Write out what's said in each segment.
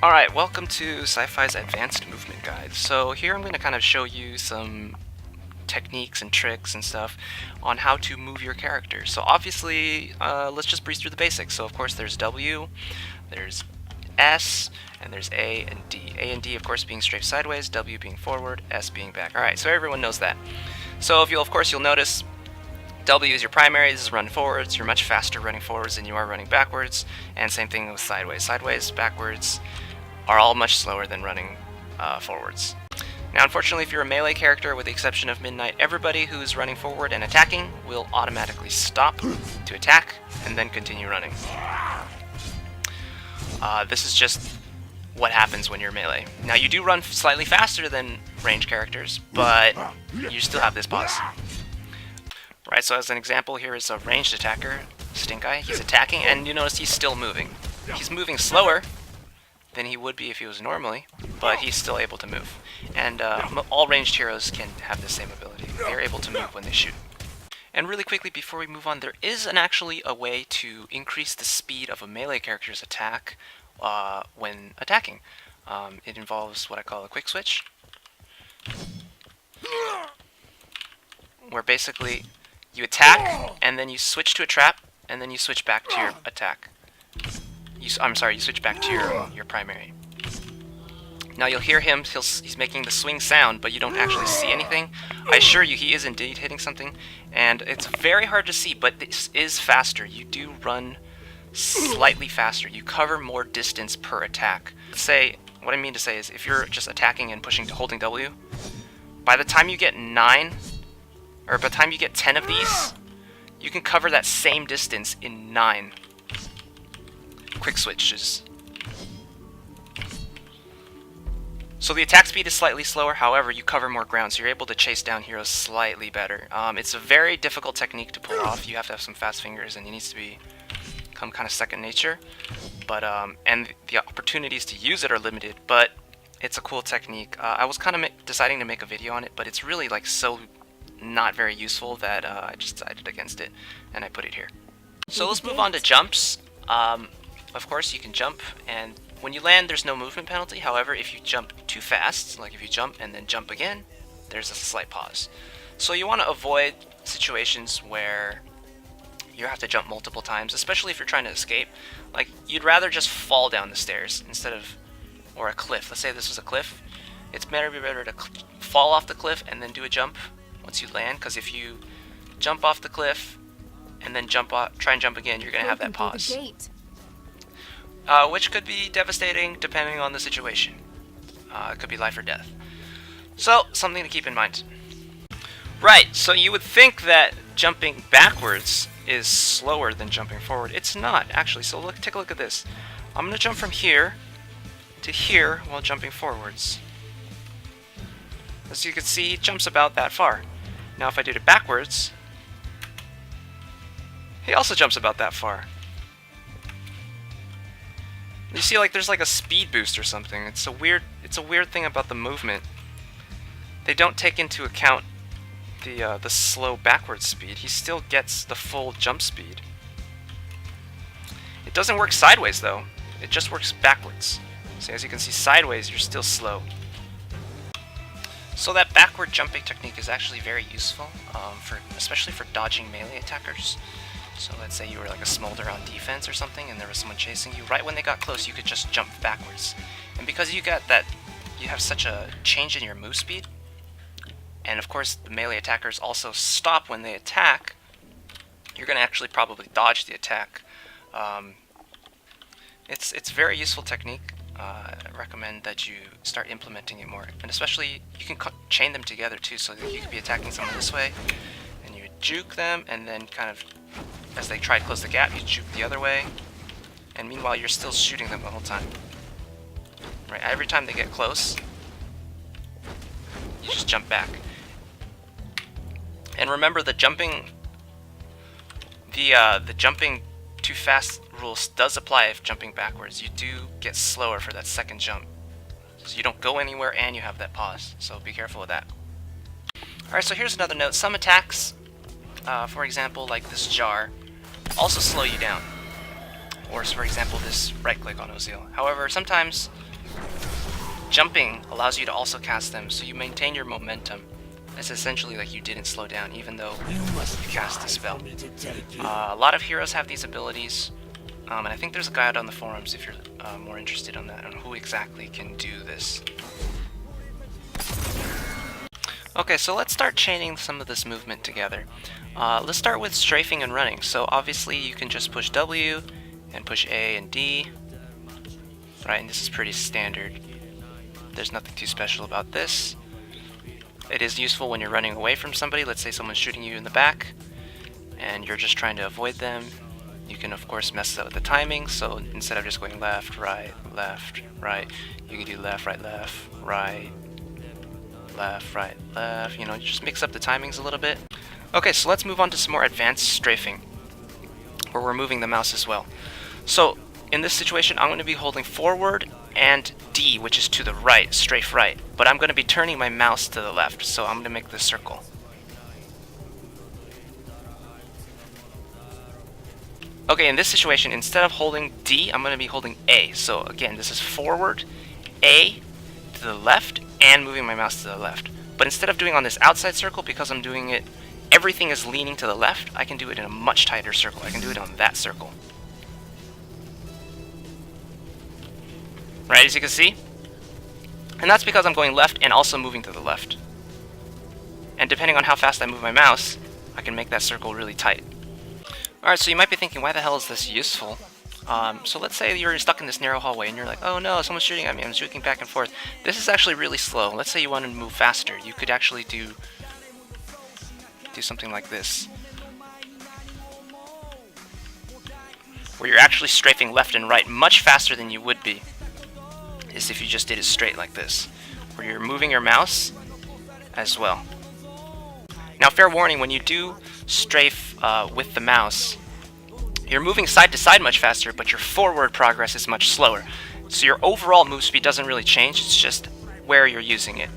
Alright, welcome to Sci-Fi's Advanced Movement Guide. So here I'm going to kind of show you some techniques and tricks and stuff on how to move your character. So obviously, let's just breeze through the basics. So of course there's W, there's S, and there's A and D. A and D of course being straight sideways, W being forward, S being back. Alright, so everyone knows that. So if you'll notice W is your primary, this is run forwards. You're much faster running forwards than you are running backwards, and same thing with sideways. Sideways, backwards are all much slower than running forwards. Now unfortunately, if you're a melee character, with the exception of Midnight, everybody who's running forward and attacking will automatically stop to attack and then continue running. This is just what happens when you're melee. Now you do run slightly faster than range characters, but you still have this pause. Right, so as an example, here is a ranged attacker, Stink Eye. He's attacking, and you notice he's still moving. He's moving slower than he would be if he was normally, but he's still able to move. And all ranged heroes can have the same ability. They're able to move when they shoot. And really quickly, before we move on, there is actually a way to increase the speed of a melee character's attack when attacking. It involves what I call a quick switch, where basically you attack, and then you switch to a trap, and then you switch back to your attack. You switch back to your primary. Now you'll hear him, he's making the swing sound, but you don't actually see anything. I assure you, he is indeed hitting something, and it's very hard to see, but this is faster. You do run slightly faster. You cover more distance per attack. What I mean to say is, if you're just attacking and holding W, by the time you get 9, or by the time you get 10 of these, you can cover that same distance in 9 quick switches. So the attack speed is slightly slower, however you cover more ground, so you're able to chase down heroes slightly better. It's a very difficult technique to pull off. You have to have some fast fingers, and it needs to become kind of second nature. But and the opportunities to use it are limited, but it's a cool technique. I was kind of deciding to make a video on it, but it's really so not very useful that I just decided against it, and I put it here. So let's move on to jumps. Of course, you can jump, and when you land, there's no movement penalty. However, if you jump too fast, like if you jump and then jump again, there's a slight pause. So you want to avoid situations where you have to jump multiple times, especially if you're trying to escape. Like, you'd rather just fall down the stairs or a cliff. Let's say this was a cliff. It's better to fall off the cliff and then do a jump once you land, because if you jump off the cliff and then try and jump again, you're going to have that pause. Which could be devastating depending on the situation. It could be life or death. So, something to keep in mind. Right, so you would think that jumping backwards is slower than jumping forward. It's not, actually, so take a look at this. I'm going to jump from here to here while jumping forwards. As you can see, he jumps about that far. Now if I do it backwards, he also jumps about that far. You see, there's a speed boost or something. It's a weird thing about the movement. They don't take into account the slow backwards speed. He still gets the full jump speed. It doesn't work sideways though. It just works backwards. So as you can see, sideways you're still slow. So that backward jumping technique is actually very useful, especially for dodging melee attackers. So let's say you were a smolder on defense or something, and there was someone chasing you. Right when they got close, you could just jump backwards. And because you have such a change in your move speed, and of course the melee attackers also stop when they attack, you're going to actually probably dodge the attack. It's a very useful technique. I recommend that you start implementing it more, and especially you can chain them together too, so that you could be attacking someone this way, and you juke them, and then kind of as they try to close the gap, you juke the other way, and meanwhile you're still shooting them the whole time. Right, every time they get close, you just jump back. And remember, the jumping too fast rules does apply if jumping backwards. You do get slower for that second jump, so you don't go anywhere and you have that pause, so be careful with that. Alright, so here's another note. Some attacks, for example, like this jar, also slow you down. Or, for example, this right click on Ozil. However, sometimes Jumping allows you to also cast them, so you maintain your momentum. It's essentially like you didn't slow down, even though you cast a spell. A lot of heroes have these abilities, and I think there's a guide on the forums if you're more interested on that, on who exactly can do this. Okay, so let's start chaining some of this movement together. Let's start with strafing and running. So obviously you can just push W and push A and D, right? And this is pretty standard. There's nothing too special about this. It is useful when you're running away from somebody. Let's say someone's shooting you in the back and you're just trying to avoid them. You can of course mess up the timing, so instead of just going left, right, you can do left, right, left, you know, just mix up the timings a little bit. Okay, so let's move on to some more advanced strafing, where we're moving the mouse as well. So in this situation, I'm going to be holding forward and D, which is to the right, strafe right, but I'm going to be turning my mouse to the left, so I'm going to make this circle. Okay, in this situation, instead of holding D, I'm going to be holding A. So again, this is forward, A to the left, and moving my mouse to the left. But instead of doing on this outside circle, because I'm doing it, everything is leaning to the left, I can do it in a much tighter circle. I can do it on that circle. Right, as you can see? And that's because I'm going left and also moving to the left. And depending on how fast I move my mouse, I can make that circle really tight. Alright, so you might be thinking, why the hell is this useful? So let's say you're stuck in this narrow hallway and you're like, oh no, someone's shooting at me, I'm shooting back and forth. This is actually really slow. Let's say you want to move faster. You could actually do something like this, where you're actually strafing left and right much faster than you would be is if you just did it straight like this, where you're moving your mouse as well. Now, fair warning, when you do strafe with the mouse, you're moving side to side much faster, but your forward progress is much slower. So your overall move speed doesn't really change, it's just where you're using it.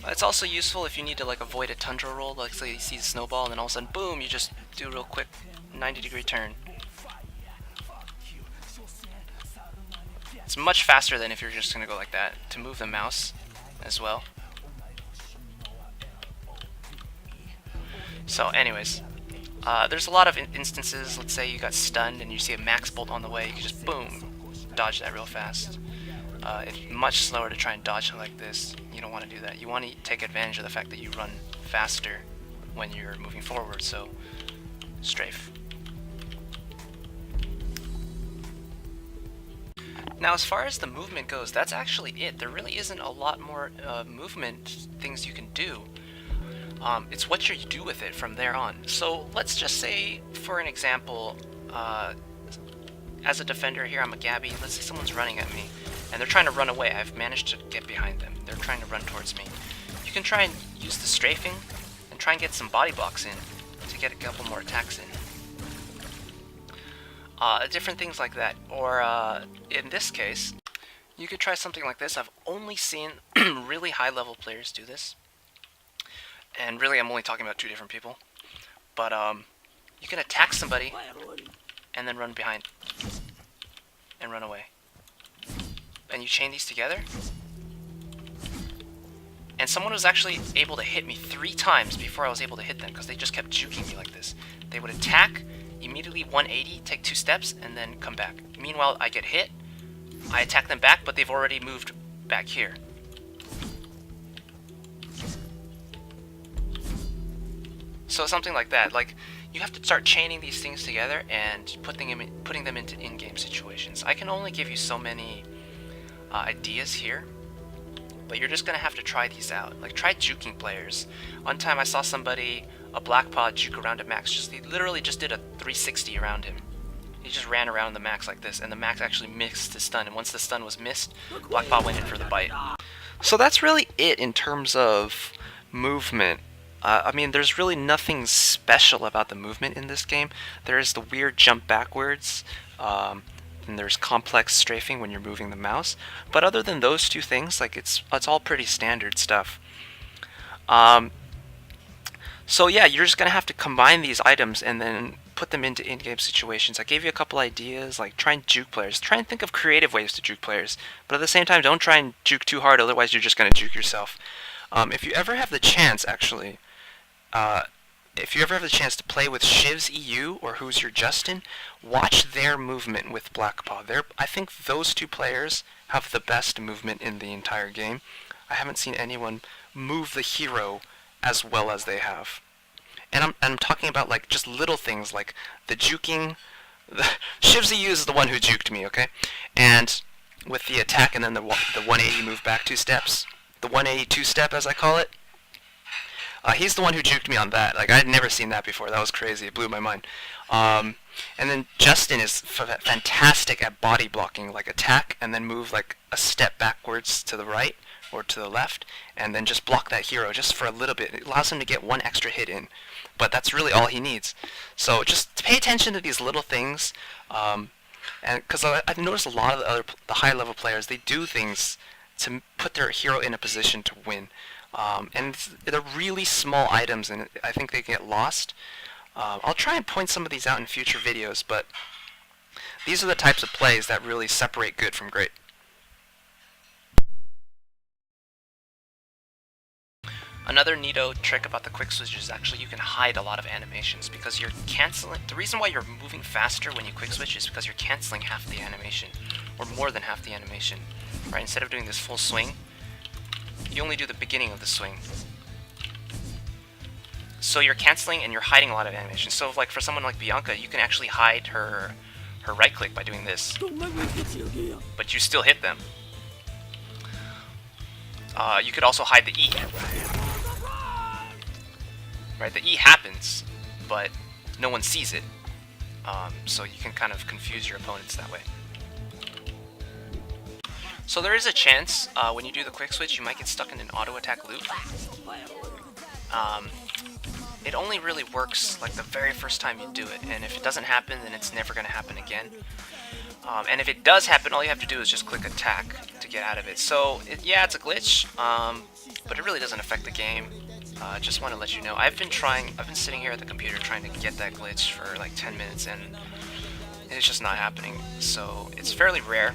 It's also useful if you need to like avoid a tundra roll, like say you see the snowball and then all of a sudden, boom, you just do a real quick 90-degree turn. It's much faster than if you're just going to go like that, to move the mouse as well. So anyways, there's a lot of instances. Let's say you got stunned and you see a max bolt on the way, you can just boom, dodge that real fast. It's much slower to try and dodge it like this. You don't want to do that. You want to take advantage of the fact that you run faster when you're moving forward, so strafe. Now, as far as the movement goes, that's actually it. There really isn't a lot more movement things you can do. It's what you do with it from there on. So let's just say, for an example, as a defender here, I'm a Gabby. Let's say someone's running at me, and they're trying to run away. I've managed to get behind them. They're trying to run towards me. You can try and use the strafing and try and get some body blocks in to get a couple more attacks in. Different things like that. Or in this case, you could try something like this. I've only seen really high level players do this. And really, I'm only talking about two different people. But you can attack somebody and then run behind and run away. And you chain these together. And someone was actually able to hit me 3 times before I was able to hit them, because they just kept juking me like this. They would attack, immediately 180, take 2 steps, and then come back. Meanwhile, I get hit, I attack them back, but they've already moved back here. So something like that. Like, you have to start chaining these things together and putting them into in-game situations. I can only give you so many ideas here, but you're just gonna have to try these out. Like, try juking players. One time I saw somebody, a black pod, juke around a max. He literally just did a 360 around him. He just ran around the max like this, and the max actually missed the stun. And once the stun was missed, black pod went in for the bite. So that's really it in terms of movement. I mean, there's really nothing special about the movement in this game. There is the weird jump backwards, and there's complex strafing when you're moving the mouse. But other than those two things, like it's all pretty standard stuff. So yeah, you're just gonna have to combine these items and then put them into in-game situations. I gave you a couple ideas, like try and juke players. Try and think of creative ways to juke players, but at the same time, don't try and juke too hard, otherwise you're just going to juke yourself. If you ever have the chance, actually, if you ever have the chance to play with Shiv's EU or Who's Your Justin, watch their movement with Blackpaw. I think those two players have the best movement in the entire game. I haven't seen anyone move the hero as well as they have. And I'm talking about like just little things like the juking. Shiv's EU is the one who juked me, okay? And with the attack and then the 180 move back 2 steps, the 182 step as I call it. He's the one who juked me on that. Like, I had never seen that before. That was crazy. It blew my mind. And then Justin is fantastic at body blocking, like attack and then move like a step backwards to the right or to the left, and then just block that hero just for a little bit. It allows him to get 1 extra hit in, but that's really all he needs. So just pay attention to these little things, and because I've noticed a lot of the high-level players, they do things to put their hero in a position to win. And they're really small items, and I think they get lost. I'll try and point some of these out in future videos, but these are the types of plays that really separate good from great. Another neato trick about the quick switch is actually you can hide a lot of animations because you're canceling. The reason why you're moving faster when you quick switch is because you're canceling half the animation, or more than half the animation. Right? Instead of doing this full swing, you only do the beginning of the swing. So you're canceling and you're hiding a lot of animation. So like for someone like Bianca, you can actually hide her right click by doing this. But you still hit them. You could also hide the E. Right, the E happens, but no one sees it. So you can kind of confuse your opponents that way. So there is a chance when you do the quick switch you might get stuck in an auto attack loop. It only really works like the very first time you do it, and if it doesn't happen then it's never going to happen again. And if it does happen, all you have to do is just click attack to get out of it. So yeah, it's a glitch, but it really doesn't affect the game. Just want to let you know, I've been sitting here at the computer trying to get that glitch for like 10 minutes and it's just not happening. So it's fairly rare.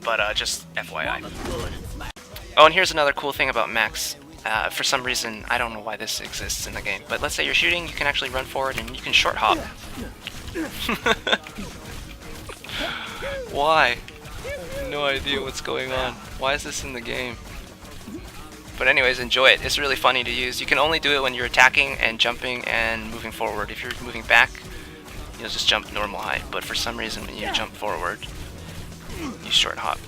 But just FYI. Oh, and here's another cool thing about Max. For some reason, I don't know why this exists in the game, but let's say you're shooting, you can actually run forward and you can short hop. Why? No idea what's going on. Why is this in the game? But anyways, enjoy it. It's really funny to use. You can only do it when you're attacking and jumping and moving forward. If you're moving back, you'll just jump normal height. But for some reason, when you jump forward, you short hop.